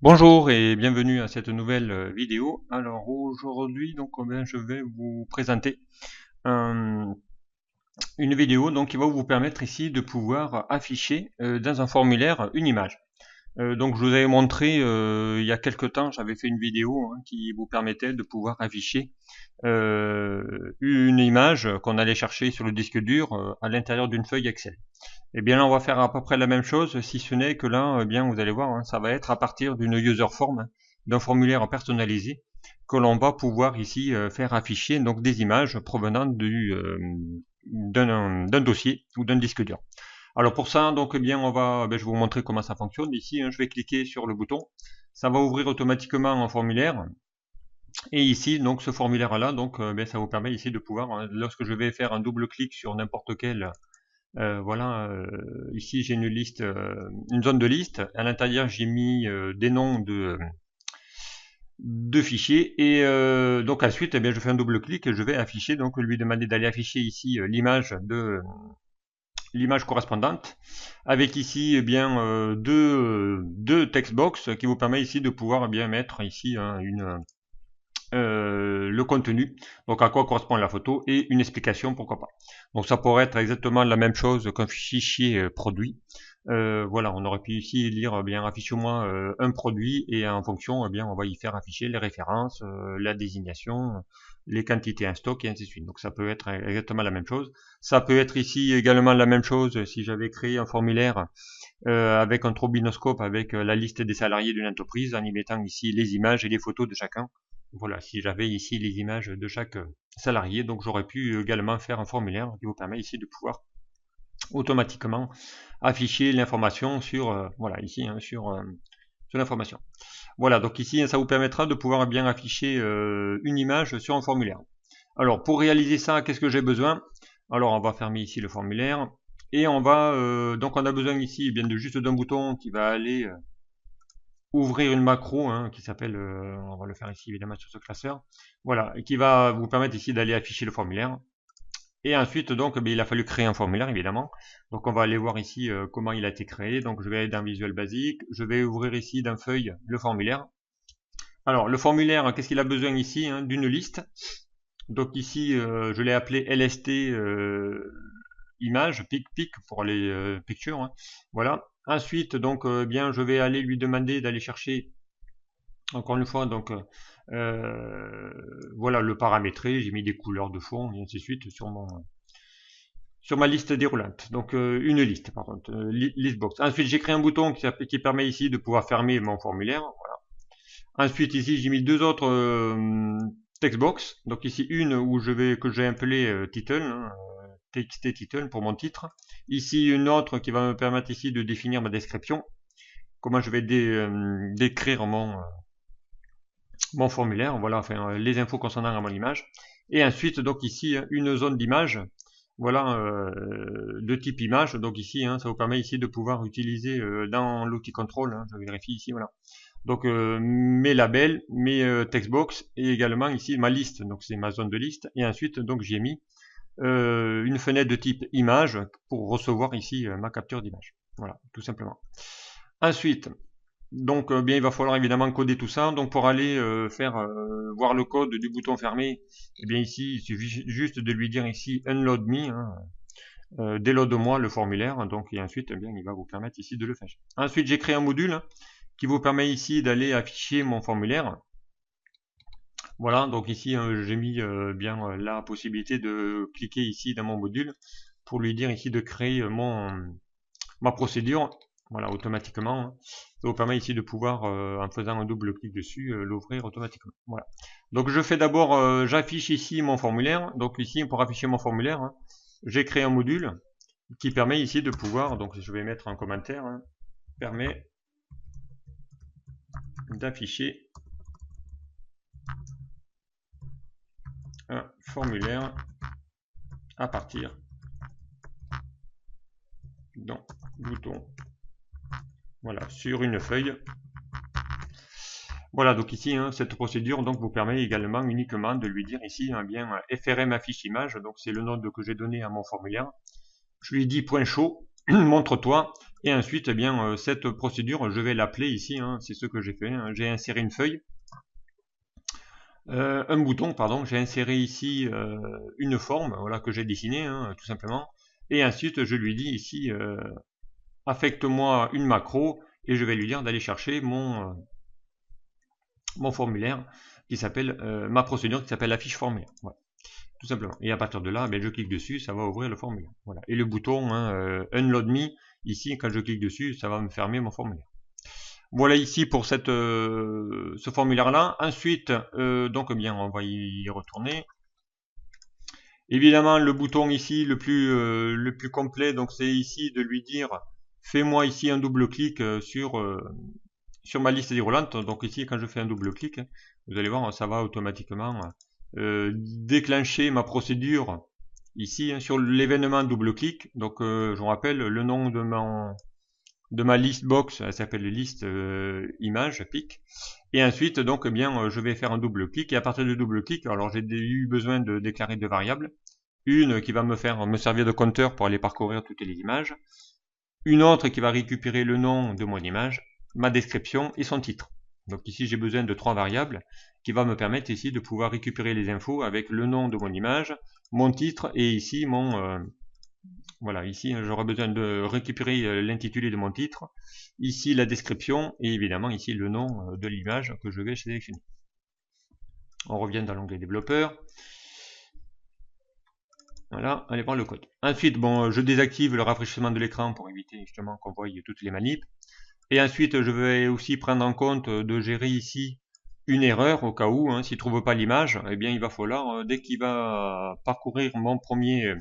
Bonjour et bienvenue à cette nouvelle vidéo. Alors aujourd'hui je vais vous présenter un- une vidéo qui va vous permettre ici de pouvoir afficher dans un formulaire une image. Donc je vous avais montré il y a quelque temps, j'avais fait une vidéo qui vous permettait de pouvoir afficher une image qu'on allait chercher sur le disque dur à l'intérieur d'une feuille Excel. Eh bien là, on va faire à peu près la même chose, si ce n'est que là, eh bien, vous allez voir, ça va être à partir d'une user form, d'un formulaire personnalisé, que l'on va pouvoir ici faire afficher donc des images provenant d'un dossier ou d'un disque dur. Alors pour ça, eh bien, je vais vous montrer comment ça fonctionne. Ici, je vais cliquer sur le bouton, ça va ouvrir automatiquement un formulaire. Et ici, donc ce formulaire-là, ça vous permet ici de pouvoir, lorsque je vais faire un double clic sur n'importe quel ici j'ai une liste, une zone de liste. À l'intérieur, j'ai mis des noms de fichiers et donc ensuite, eh bien, je fais un double clic et je vais afficher, donc lui demander d'aller afficher ici l'image correspondante avec ici deux textbox qui vous permet ici de pouvoir bien mettre ici le contenu, donc à quoi correspond la photo et une explication, pourquoi pas. Donc ça pourrait être exactement la même chose qu'un fichier produit. Voilà, on aurait pu ici lire affiche-moi un produit et en fonction on va y faire afficher les références, la désignation, les quantités en stock et ainsi de suite. Donc ça peut être exactement la même chose. Ça peut être ici également la même chose si j'avais créé un formulaire avec un trobinoscope avec la liste des salariés d'une entreprise en y mettant ici les images et les photos de chacun. Voilà, si j'avais ici les images de chaque salarié, donc j'aurais pu également faire un formulaire qui vous permet ici de pouvoir automatiquement afficher l'information sur sur l'information. Voilà, donc ici ça vous permettra de pouvoir bien afficher une image sur un formulaire. Alors pour réaliser ça, qu'est-ce que j'ai besoin? Alors on va fermer ici le formulaire et on a besoin ici de juste d'un bouton qui va aller ouvrir une macro qui s'appelle, on va le faire ici évidemment sur ce classeur, voilà, et qui va vous permettre ici d'aller afficher le formulaire. Et ensuite il a fallu créer un formulaire évidemment. Donc on va aller voir ici comment il a été créé. Donc je vais aller dans Visual Basic, je vais ouvrir ici dans Feuille le formulaire. Alors le formulaire, qu'est-ce qu'il a besoin ici? D'une liste. Donc ici je l'ai appelé LST image, pic pour les pictures. Voilà. Ensuite je vais aller lui demander d'aller chercher encore une fois voilà le paramétrer, j'ai mis des couleurs de fond et ainsi de suite sur ma liste déroulante. Donc une liste par contre, listbox. Ensuite j'ai créé un bouton qui permet ici de pouvoir fermer mon formulaire. Voilà. Ensuite ici j'ai mis deux autres textbox. Donc ici une où que j'ai appelé title, txt title pour mon titre. Ici une autre qui va me permettre ici de définir ma description. Comment je vais décrire mon formulaire, voilà, enfin les infos concernant mon image. Et ensuite, donc ici, une zone d'image, voilà, de type image. Donc ici, ça vous permet ici de pouvoir utiliser dans l'outil contrôle, je vérifie ici, voilà. Donc mes labels, mes textbox et également ici ma liste, donc c'est ma zone de liste. Et ensuite, donc j'ai mis une fenêtre de type image pour recevoir ici ma capture d'image. Voilà, tout simplement. Ensuite, donc il va falloir évidemment coder tout ça. Donc pour aller voir le code du bouton fermé, eh bien ici il suffit juste de lui dire ici unload me, déload-moi le formulaire. Donc et ensuite il va vous permettre ici de le faire. Ensuite j'ai créé un module qui vous permet ici d'aller afficher mon formulaire. Voilà, donc ici j'ai mis la possibilité de cliquer ici dans mon module pour lui dire ici de créer ma procédure, voilà, automatiquement. Ça vous permet ici de pouvoir, en faisant un double clic dessus, l'ouvrir automatiquement. Voilà. Donc je fais d'abord, j'affiche ici mon formulaire. Donc ici, pour afficher mon formulaire, j'ai créé un module qui permet ici de pouvoir, donc je vais mettre un commentaire, permet d'afficher un formulaire à partir d'un bouton, voilà, sur une feuille. Voilà, donc ici, cette procédure vous permet également uniquement de lui dire ici frm affiche image, donc c'est le nom que j'ai donné à mon formulaire. Je lui dis point chaud, montre-toi, Et ensuite, eh bien, cette procédure, je vais l'appeler ici, hein, c'est ce que j'ai fait, hein. J'ai inséré une feuille, un bouton, pardon, j'ai inséré ici une forme, voilà, que j'ai dessinée, hein, tout simplement. Et ensuite, je lui dis ici, affecte-moi une macro, et je vais lui dire d'aller chercher mon formulaire qui s'appelle, ma procédure qui s'appelle la fiche formulaire. Voilà, tout simplement. Et à partir de là, ben, je clique dessus, ça va ouvrir le formulaire. Voilà. Et le bouton hein, Unload Me, ici, quand je clique dessus, ça va me fermer mon formulaire. Voilà ici pour ce formulaire-là. Ensuite, donc eh bien, on va y retourner. Évidemment, le bouton ici, le plus complet, donc c'est ici de lui dire, fais-moi ici un double clic sur ma liste déroulante. Donc ici, quand je fais un double clic, vous allez voir, ça va automatiquement déclencher ma procédure ici hein, sur l'événement double clic. Donc je vous rappelle le nom de ma liste box, elle s'appelle liste image pic. Et ensuite donc eh bien je vais faire un double clic et à partir du double clic, alors j'ai eu besoin de déclarer deux variables. Une qui va me servir de compteur pour aller parcourir toutes les images. Une autre qui va récupérer le nom de mon image, ma description et son titre. Donc ici j'ai besoin de trois variables qui va me permettre ici de pouvoir récupérer les infos avec le nom de mon image, mon titre et ici voilà, ici j'aurai besoin de récupérer l'intitulé de mon titre, ici la description et évidemment ici le nom de l'image que je vais sélectionner. On revient dans l'onglet développeur. Voilà, allez voir le code. Ensuite, bon, je désactive le rafraîchissement de l'écran pour éviter justement qu'on voie toutes les manips. Et ensuite, je vais aussi prendre en compte de gérer ici une erreur au cas où, hein, s'il ne trouve pas l'image, eh bien il va falloir, dès qu'il va parcourir mon premier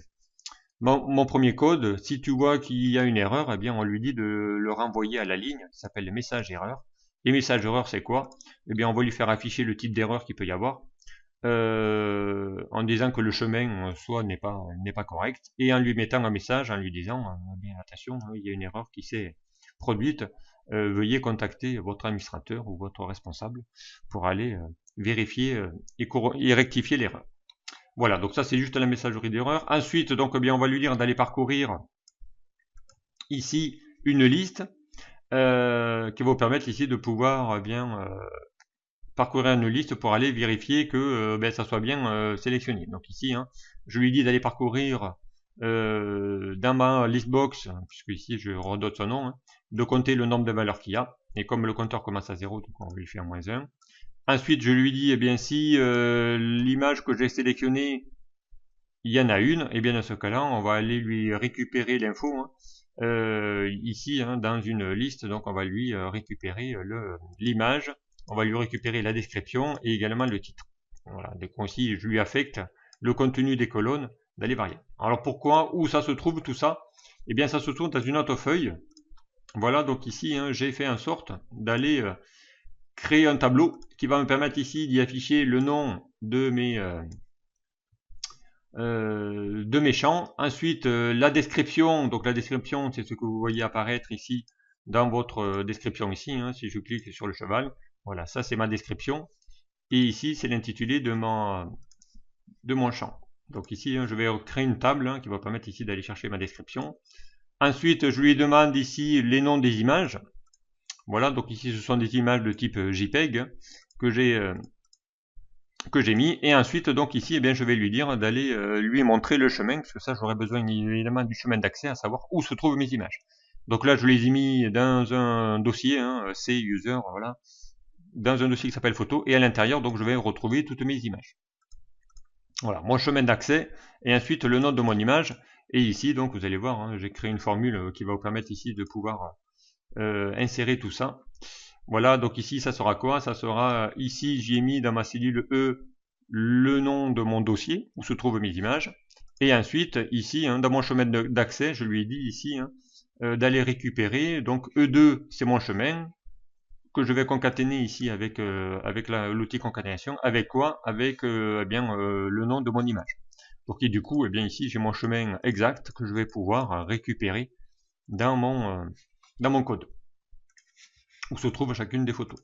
code, si tu vois qu'il y a une erreur, eh bien on lui dit de le renvoyer à la ligne qui s'appelle le message erreur. Les messages erreur, c'est quoi? Eh bien on va lui faire afficher le type d'erreur qu'il peut y avoir. En disant que le chemin soit n'est pas correct et en lui mettant un message en lui disant bien attention, il y a une erreur qui s'est produite, veuillez contacter votre administrateur ou votre responsable pour aller vérifier et rectifier l'erreur. Voilà, donc ça c'est juste la messagerie d'erreur. Ensuite, donc eh bien on va lui dire d'aller parcourir ici une liste qui va vous permettre ici de pouvoir bien parcourir une liste pour aller vérifier que ben, ça soit bien sélectionné. Donc ici, hein, je lui dis d'aller parcourir dans ma listbox, puisque ici je redonne son nom, hein, de compter le nombre de valeurs qu'il y a. Et comme le compteur commence à 0, donc on va lui faire -1. Ensuite, je lui dis, eh bien, si l'image que j'ai sélectionnée, il y en a une, et bien dans ce cas-là, on va aller lui récupérer l'info hein, ici hein, dans une liste. Donc on va lui récupérer l'image, on va lui récupérer la description et également le titre. Voilà, donc aussi je lui affecte le contenu des colonnes dans les variables. Alors pourquoi, où ça se trouve tout ça? Eh bien ça se trouve dans une autre feuille. Voilà, donc ici hein, j'ai fait en sorte d'aller créer un tableau qui va me permettre ici d'y afficher le nom de mes champs. Ensuite, la description. Donc la description, c'est ce que vous voyez apparaître ici dans votre description ici. Hein, si je clique sur le cheval, voilà, ça c'est ma description. Et ici, c'est l'intitulé de mon champ. Donc ici, hein, je vais créer une table hein, qui va permettre ici d'aller chercher ma description. Ensuite, je lui demande ici les noms des images. Voilà, donc ici, ce sont des images de type JPEG que j'ai mis. Et ensuite, donc ici, eh bien, je vais lui dire d'aller lui montrer le chemin, parce que ça, j'aurais besoin évidemment du chemin d'accès, à savoir où se trouvent mes images. Donc là, je les ai mis dans un dossier, hein, C user, voilà, dans un dossier qui s'appelle photo, et à l'intérieur, donc je vais retrouver toutes mes images. Voilà, mon chemin d'accès, et ensuite le nom de mon image. Et ici, donc, vous allez voir, hein, j'ai créé une formule qui va vous permettre ici de pouvoir insérer tout ça. Voilà, donc ici, ça sera quoi? Ça sera, ici, j'y ai mis dans ma cellule E le nom de mon dossier, où se trouvent mes images. Et ensuite, ici, hein, dans mon chemin d'accès, je lui ai dit ici d'aller récupérer. Donc E2, c'est mon chemin, que je vais concaténer ici avec, l'outil concaténation. Avec quoi? Avec eh bien, le nom de mon image. Donc et du coup, eh bien, ici, j'ai mon chemin exact que je vais pouvoir récupérer dans mon code, où se trouve chacune des photos.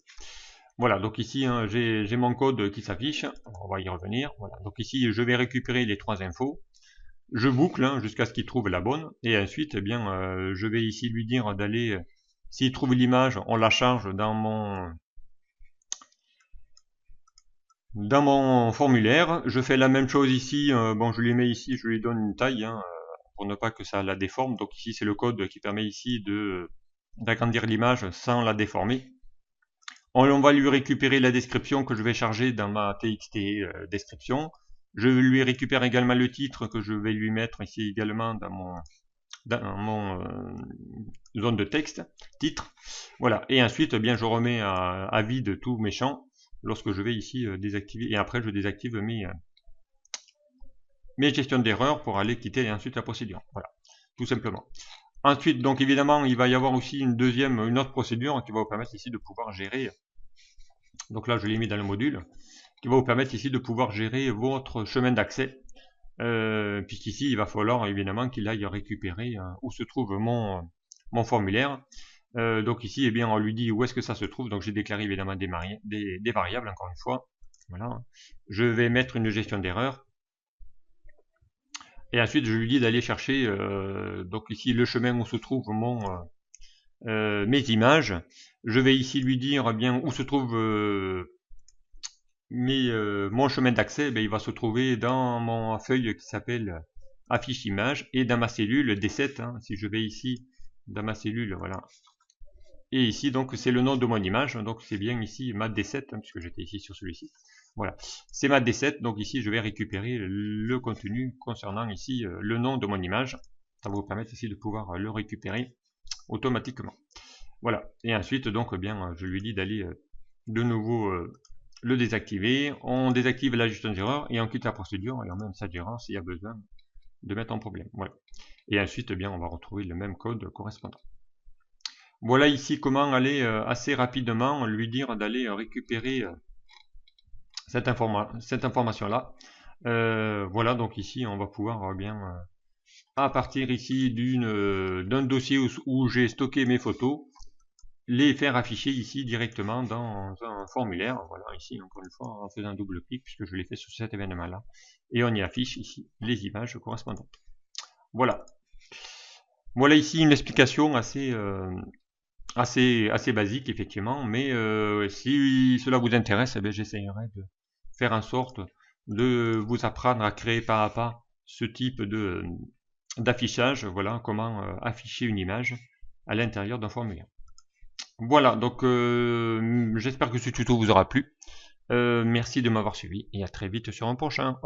Voilà, donc ici hein, j'ai mon code qui s'affiche, on va y revenir. Voilà, donc ici je vais récupérer les trois infos. Je boucle hein, jusqu'à ce qu'il trouve la bonne, et ensuite, eh bien, je vais ici lui dire d'aller, s'il trouve l'image, on la charge dans mon formulaire. Je fais la même chose ici, bon je lui mets ici, je lui donne une taille, hein, pour ne pas que ça la déforme. Donc ici c'est le code qui permet ici d'agrandir l'image sans la déformer. On va lui récupérer la description que je vais charger dans ma txt description. Je lui récupère également le titre que je vais lui mettre ici également dans mon zone de texte, titre. Voilà. Et ensuite, eh bien, je remets à vide tous mes champs lorsque je vais ici désactiver. Et après, je désactive mes gestions d'erreurs pour aller quitter ensuite la procédure. Voilà, tout simplement. Ensuite, donc évidemment, il va y avoir aussi une autre procédure qui va vous permettre ici de pouvoir gérer. Donc là, je l'ai mis dans le module, qui va vous permettre ici de pouvoir gérer votre chemin d'accès. Puisqu'ici, il va falloir évidemment qu'il aille récupérer où se trouve mon formulaire. Donc ici, eh bien, on lui dit où est-ce que ça se trouve. Donc j'ai déclaré évidemment des variables, encore une fois. Voilà. Je vais mettre une gestion d'erreur. Et ensuite, je lui dis d'aller chercher donc ici le chemin où se trouve mes images. Je vais ici lui dire eh bien où se trouve mon chemin d'accès. Il va se trouver dans mon feuille qui s'appelle affiche image et dans ma cellule D7. Hein, si je vais ici dans ma cellule, voilà. Et ici, donc, c'est le nom de mon image. Donc, c'est bien ici ma D7, hein, puisque j'étais ici sur celui-ci. Voilà, c'est ma D7. Donc ici, je vais récupérer le contenu concernant ici le nom de mon image. Ça va vous permettre ici de pouvoir le récupérer automatiquement. Voilà. Et ensuite, donc, eh bien, je lui dis d'aller de nouveau le désactiver. On désactive la gestion d'erreur et on quitte la procédure et on met une message d'erreur s'il y a besoin de mettre en problème. Voilà. Et ensuite, eh bien, on va retrouver le même code correspondant. Voilà ici comment aller assez rapidement lui dire d'aller récupérer cette information-là. Voilà, donc ici, on va pouvoir bien, à partir ici d'un dossier où j'ai stocké mes photos, les faire afficher ici directement dans un formulaire. Voilà, ici, encore une fois, en faisant un double clic, puisque je l'ai fait sur cet événement-là. Et on y affiche ici les images correspondantes. Voilà. Voilà ici une explication assez basique, effectivement, mais si cela vous intéresse, eh j'essaierai de faire en sorte de vous apprendre à créer pas à pas ce type d'affichage. Voilà, comment afficher une image à l'intérieur d'un formulaire. Voilà, donc j'espère que ce tuto vous aura plu. Merci de m'avoir suivi et à très vite sur un prochain.